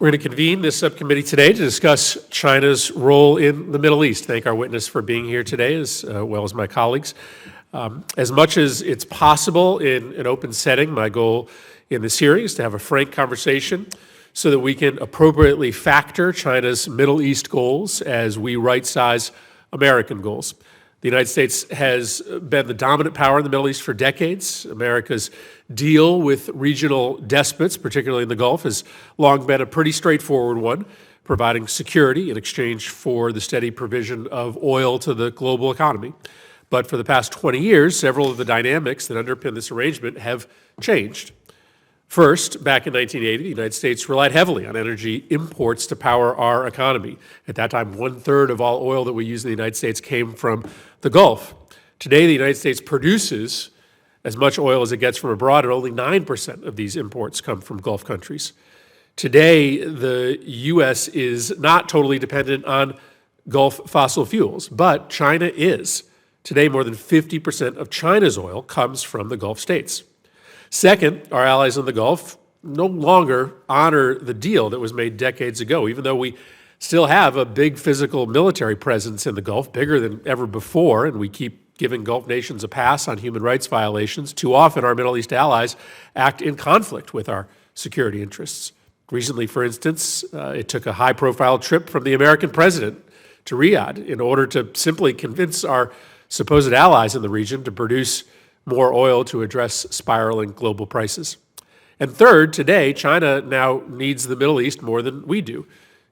We're going to convene this subcommittee today to discuss China's role in the Middle East. Thank our witness for being here today, as well as my colleagues. As much as it's possible in an open setting, my goal in this hearing is to have a frank conversation so that we can appropriately factor China's Middle East goals as we right-size American goals. The United States has been the dominant power in the Middle East for decades. America's deal with regional despots, particularly in the Gulf, has long been a pretty straightforward one, providing security in exchange for the steady provision of oil to the global economy. But for the past 20 years, several of the dynamics that underpin this arrangement have changed. First, back in 1980, the United States relied heavily on energy imports to power our economy. At that time, 1/3 of all oil that we use in the United States came from the Gulf. Today, the United States produces as much oil as it gets from abroad, and only 9% of these imports come from Gulf countries. Today, the U.S. is not totally dependent on Gulf fossil fuels, but China is. Today, more than 50% of China's oil comes from the Gulf states. Second, our allies in the Gulf no longer honor the deal that was made decades ago, even though we still have a big physical military presence in the Gulf, bigger than ever before, and we keep giving Gulf nations a pass on human rights violations. Too often, our Middle East allies act in conflict with our security interests. Recently, for instance, it took a high-profile trip from the American president to Riyadh in order to simply convince our supposed allies in the region to produce more oil to address spiraling global prices. And third, today, China now needs the Middle East more than we do.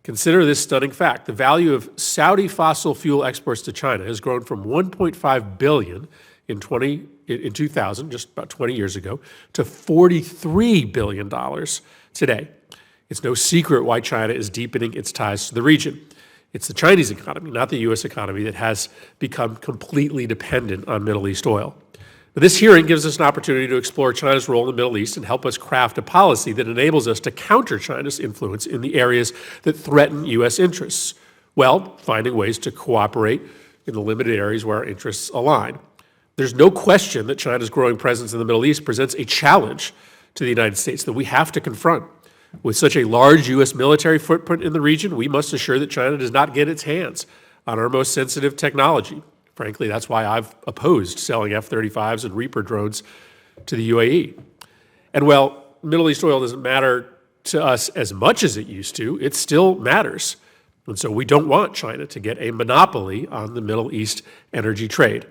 Consider this stunning fact. The value of Saudi fossil fuel exports to China has grown from $1.5 billion in 2000, just about 20 years ago, to $43 billion today. It's no secret why China is deepening its ties to the region. It's the Chinese economy, not the U.S. economy, that has become completely dependent on Middle East oil. This hearing gives us an opportunity to explore China's role in the Middle East and help us craft a policy that enables us to counter China's influence in the areas that threaten U.S. interests, while finding ways to cooperate in the limited areas where our interests align. There's no question that China's growing presence in the Middle East presents a challenge to the United States that we have to confront. With such a large U.S. military footprint in the region, we must assure that China does not get its hands on our most sensitive technology. Frankly, that's why I've opposed selling F-35s and Reaper drones to the UAE. And while Middle East oil doesn't matter to us as much as it used to, it still matters. And so we don't want China to get a monopoly on the Middle East energy trade.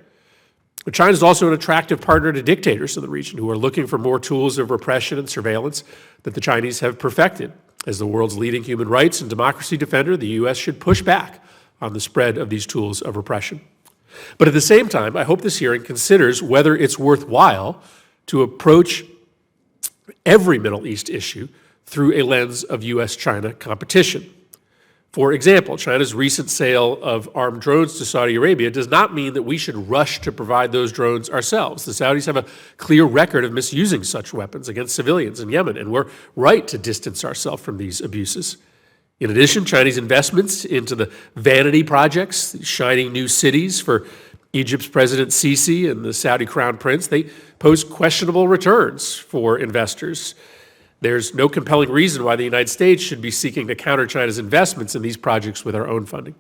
But China is also an attractive partner to dictators in the region who are looking for more tools of repression and surveillance that the Chinese have perfected. As the world's leading human rights and democracy defender, the U.S. should push back on the spread of these tools of repression. But at the same time, I hope this hearing considers whether it's worthwhile to approach every Middle East issue through a lens of U.S.-China competition. For example, China's recent sale of armed drones to Saudi Arabia does not mean that we should rush to provide those drones ourselves. The Saudis have a clear record of misusing such weapons against civilians in Yemen, and we're right to distance ourselves from these abuses. In addition, Chinese investments into the vanity projects, shining new cities for Egypt's President Sisi and the Saudi Crown Prince, they pose questionable returns for investors. There's no compelling reason why the United States should be seeking to counter China's investments in these projects with our own funding.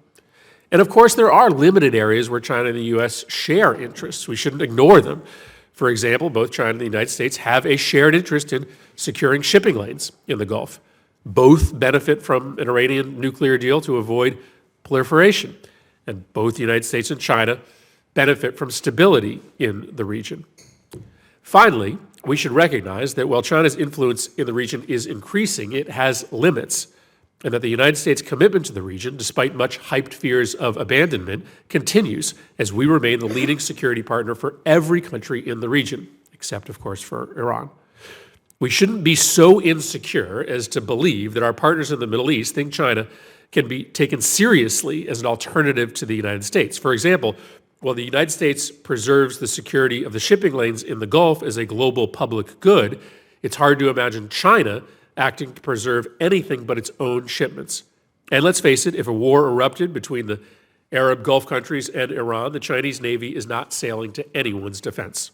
And of course, there are limited areas where China and the U.S. share interests. We shouldn't ignore them. For example, both China and the United States have a shared interest in securing shipping lanes in the Gulf. Both benefit from an Iranian nuclear deal to avoid proliferation, and both the United States and China benefit from stability in the region. Finally, we should recognize that while China's influence in the region is increasing, it has limits, and that the United States' commitment to the region, despite much hyped fears of abandonment, continues as we remain the leading security partner for every country in the region, except, of course, for Iran. We shouldn't be so insecure as to believe that our partners in the Middle East think China can be taken seriously as an alternative to the United States. For example, while the United States preserves the security of the shipping lanes in the Gulf as a global public good, it's hard to imagine China acting to preserve anything but its own shipments. And let's face it, if a war erupted between the Arab Gulf countries and Iran, the Chinese Navy is not sailing to anyone's defense.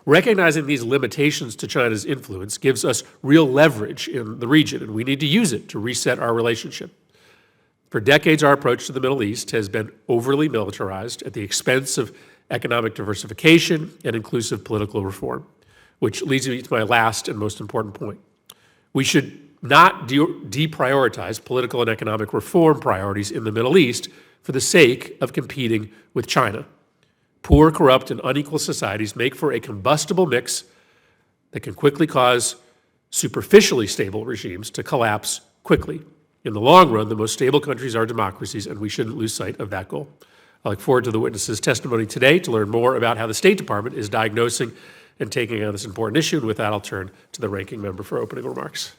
Recognizing these limitations to China's influence gives us real leverage in the region, and we need to use it to reset our relationship. For decades, our approach to the Middle East has been overly militarized at the expense of economic diversification and inclusive political reform, which leads me to my last and most important point. We should not deprioritize political and economic reform priorities in the Middle East for the sake of competing with China. Poor, corrupt, and unequal societies make for a combustible mix that can quickly cause superficially stable regimes to collapse quickly. In the long run, the most stable countries are democracies, and we shouldn't lose sight of that goal. I look forward to the witness's testimony today to learn more about how the State Department is diagnosing and taking on this important issue. And with that, I'll turn to the ranking member for opening remarks.